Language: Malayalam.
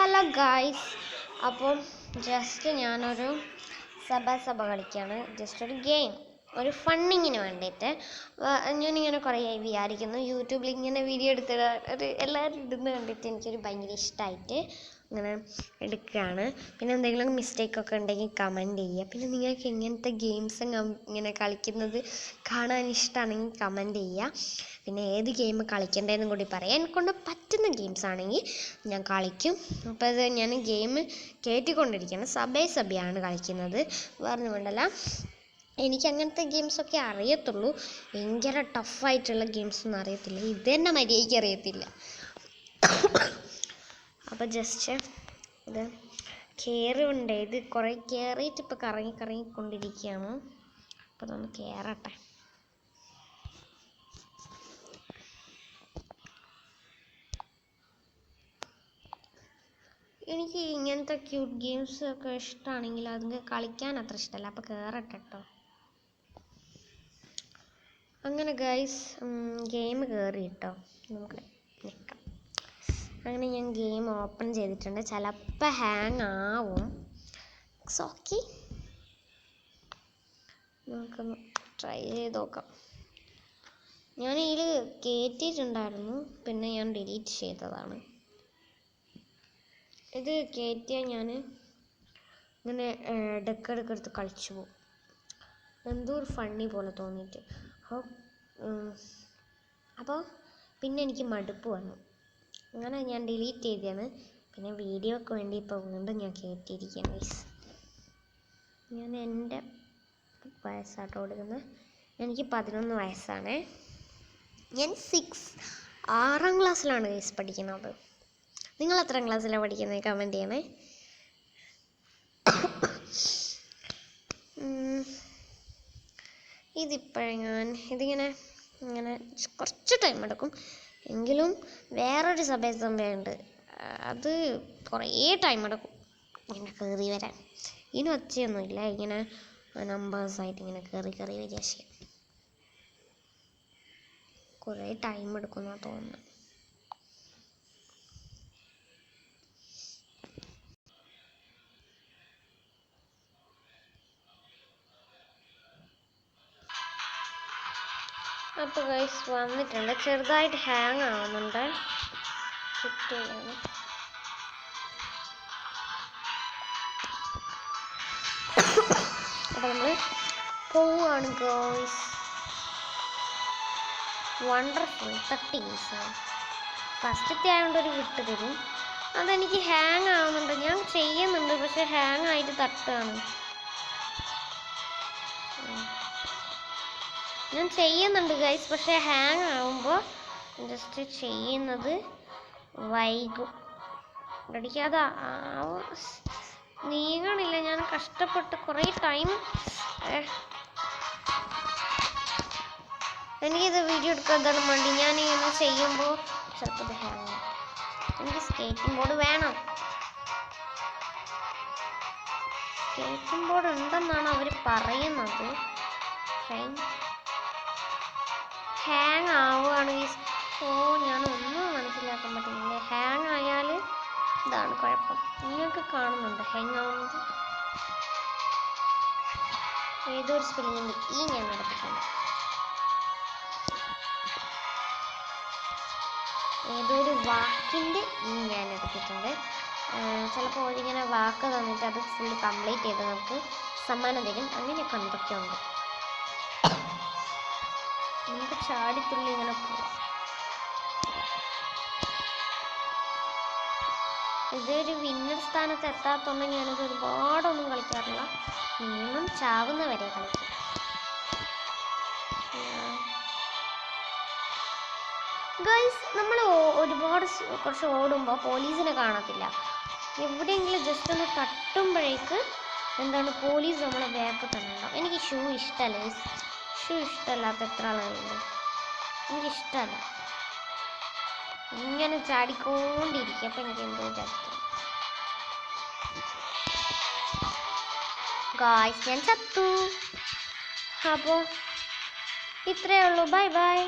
ഹലോ ഗായ്സ്, അപ്പം ജസ്റ്റ് ഞാനൊരു സഭ കളിക്കുകയാണ്. ജസ്റ്റ് ഒരു ഗെയിം, ഒരു ഫണ്ണിങ്ങിന് വേണ്ടിയിട്ട്. ഞാനിങ്ങനെ കുറേ വിചാരിക്കുന്നു യൂട്യൂബിൽ ഇങ്ങനെ വീഡിയോ എടുത്തിട്ട് എല്ലാവരും ഇടുന്ന കണ്ടിട്ട് എനിക്കൊരു ഭയങ്കര ഇഷ്ടമായിട്ട് ഇങ്ങനെ എടുക്കുകയാണ്. പിന്നെ എന്തെങ്കിലും മിസ്റ്റേക്കൊക്കെ ഉണ്ടെങ്കിൽ കമൻറ്റ് ചെയ്യുക. പിന്നെ നിങ്ങൾക്ക് എങ്ങനത്തെ ഗെയിംസ് ഇങ്ങനെ കളിക്കുന്നത് കാണാൻ ഇഷ്ടമാണെങ്കിൽ കമൻറ്റ് ചെയ്യുക. പിന്നെ ഏത് ഗെയിം കളിക്കേണ്ടതെന്നും കൂടി പറയാം. എന്നെക്കൊണ്ട് പറ്റുന്ന ഗെയിംസ് ആണെങ്കിൽ ഞാൻ കളിക്കും. അപ്പോൾ അത് ഞാൻ ഗെയിം കയറ്റിക്കൊണ്ടിരിക്കുകയാണ്. സഭയാണ് കളിക്കുന്നത്, വേറെ വേണ്ടല്ല. എനിക്ക് അങ്ങനത്തെ ഗെയിംസൊക്കെ അറിയത്തുള്ളൂ. ഭയങ്കര ടഫായിട്ടുള്ള ഗെയിംസൊന്നും അറിയത്തില്ല. ഇത് തന്നെ മര്യാദയ്ക്ക് അറിയത്തില്ല. അപ്പോൾ ജസ്റ്റ് ഇത് കയറുണ്ട്. ഇത് കുറേ കയറിയിട്ട് ഇപ്പോൾ കറങ്ങിക്കൊണ്ടിരിക്കുകയാണ്. അപ്പോൾ അതൊന്ന് കയറട്ടെ. എനിക്ക് ഇങ്ങനത്തെ ക്യൂട്ട് ഗെയിംസ് ഒക്കെ ഇഷ്ടമാണെങ്കിൽ അത് കളിക്കാൻ അത്ര ഇഷ്ടമല്ല. അപ്പോൾ കയറട്ടെ കേട്ടോ. അങ്ങനെ ഗൈസ്, ഗെയിം കയറി കേട്ടോ. നമുക്ക് നിൽക്കാം. അങ്ങനെ ഞാൻ ഗെയിം ഓപ്പൺ ചെയ്തിട്ടുണ്ട്. ചിലപ്പോൾ ഹാങ് ആവും. ഇറ്റ്സ് ഓക്കെ, നമുക്കൊന്ന് ട്രൈ ചെയ്ത് നോക്കാം. ഞാൻ ഇതിൽ കയറ്റിയിട്ടുണ്ടായിരുന്നു, പിന്നെ ഞാൻ ഡിലീറ്റ് ചെയ്തതാണ്. ഇത് കയറ്റിയാൽ ഞാൻ ഇങ്ങനെ ഇടയ്ക്കിടയ്ക്കെടുത്ത് കളിച്ചു പോകും. എന്തോ ഒരു ഫണ്ണി പോലെ തോന്നിയിട്ട്. അപ്പോൾ പിന്നെ എനിക്ക് മടുപ്പ് വന്നു. അങ്ങനെ ഞാൻ ഡിലീറ്റ് ചെയ്തതാണ്. പിന്നെ വീഡിയോക്ക് വേണ്ടി ഇപ്പോൾ വീണ്ടും ഞാൻ കയറ്റിയിരിക്കുകയാണ് ഗൈസ്. ഞാൻ എൻ്റെ വയസ്സാട്ടോ കൊടുക്കുന്നത്. എനിക്ക് 11 വയസ്സാണ്. ഞാൻ 6ാം ക്ലാസ്സിലാണ് ഗൈസ് പഠിക്കുന്നത്. നിങ്ങൾ എത്രാം ക്ലാസ്സിലാണ് പഠിക്കുന്നത്? കമൻറ്റ് ചെയ്യണേ. ഇതിങ്ങനെ കുറച്ച് ടൈം എടുക്കും. എങ്കിലും വേറൊരു സഭയുണ്ട്, അത് കുറേ ടൈം എടുക്കും ഇങ്ങനെ കയറി വരാൻ. ഇതിന് ഒച്ചയൊന്നുമില്ല, ഇങ്ങനെ നമ്പേഴ്സായിട്ട് ഇങ്ങനെ കയറി വരിക ചെയ്യാം. കുറേ ടൈം എടുക്കുമെന്നാണ് തോന്നുന്നത്. അപ്പോൾ ഗൈസ് വന്നിട്ടുണ്ട്. ചെറുതായിട്ട് ഹാങ് ആവുന്നുണ്ട്. കിട്ടുകയാണ്. അപ്പോൾ നമ്മൾ പോവുകയാണ് ഗൈസ്. വണ്ടർഫുൾ 30 ഗൈസാണ്. ഫസ്റ്റത്തെ ആയതുകൊണ്ട് ഒരു വിട്ട് തരും. അതെനിക്ക് ഹാങ് ആവുന്നുണ്ട്. ഞാൻ ചെയ്യുന്നുണ്ട്, പക്ഷെ ഹാങ് ആയിട്ട് തട്ടുകയാണ്. ഞാൻ ചെയ്യുന്നുണ്ട് ഗൈസ്, പക്ഷേ ഹാങ് ആവുമ്പോൾ ജസ്റ്റ് ചെയ്യുന്നത് വൈകും. എനിക്കത് നീങ്ങണില്ല. ഞാൻ കഷ്ടപ്പെട്ട് കുറേ ടൈം എനിക്കിത് വീഡിയോ എടുക്കാതാണ് വേണ്ടി ഞാനിങ്ങനെ ചെയ്യുമ്പോൾ ചിലപ്പോൾ ഇത് ഹാങ് ആവും. എനിക്ക് സ്കേറ്റിംഗ് ബോർഡ് വേണം. സ്കേറ്റിംഗ് ബോർഡ് ഉണ്ടെന്നാണ് അവർ പറയുന്നത്. ഹാങ് ആവുകയാണെങ്കിൽ ഞാനൊന്നും മനസ്സിലാക്കാൻ പറ്റുന്നില്ല. ഹാങ് ആയാൽ ഇതാണ് കുഴപ്പം. നിങ്ങൾക്ക് കാണുന്നുണ്ട് ഹാങ് ആവുന്നത്. ഏതൊരു സ്പെല്ലിങ്ങിൻ്റെ ഞാൻ എടുത്തിട്ടുണ്ട്. ഏതൊരു വാക്കിൻ്റെ ഞാൻ എടുത്തിട്ടുണ്ട്. ചിലപ്പോൾ ഇങ്ങനെ വാക്ക് തന്നിട്ട് അത് ഫുൾ കംപ്ലീറ്റ് ചെയ്ത് നമുക്ക് സമ്മാനം തരും. അങ്ങനെയൊക്കെ എന്തൊക്കെയുണ്ട്. നമുക്ക് ചാടിത്തുള്ളി ഇങ്ങനെ പോവാം. ഇതൊരു വിന്നർ സ്ഥാനത്ത് എത്താത്തോണ്ട് ഞാനിത് ഒരുപാടൊന്നും കളിക്കാറില്ല. മിനിമം ചാവുന്ന വരെ കളിക്കും. ഗൈസ്, നമ്മൾ കുറച്ച് ഓടുമ്പോൾ പോലീസിനെ കാണത്തില്ല. എവിടെയെങ്കിലും ജസ്റ്റ് ഒന്ന് തട്ടുമ്പോഴേക്ക് പോലീസ് നമ്മളെ ബാക്ക് തന്നെ ഉണ്ടാവും. എനിക്ക് ഷൂ ഇഷ്ടമല്ല. ഷൂ ഇഷ്ടമല്ലാത്ത എത്ര ആളുകളുണ്ട്. എനിക്കിഷ്ടമല്ല. ഇങ്ങനെ ചാടിക്കൊണ്ടിരിക്കും. അപ്പം എനിക്ക് എന്തോ ചത്തു. ഗായ്സ്, ഞാൻ ചത്തു. അപ്പോൾ ഇത്രയേ ഉള്ളൂ. Bye bye.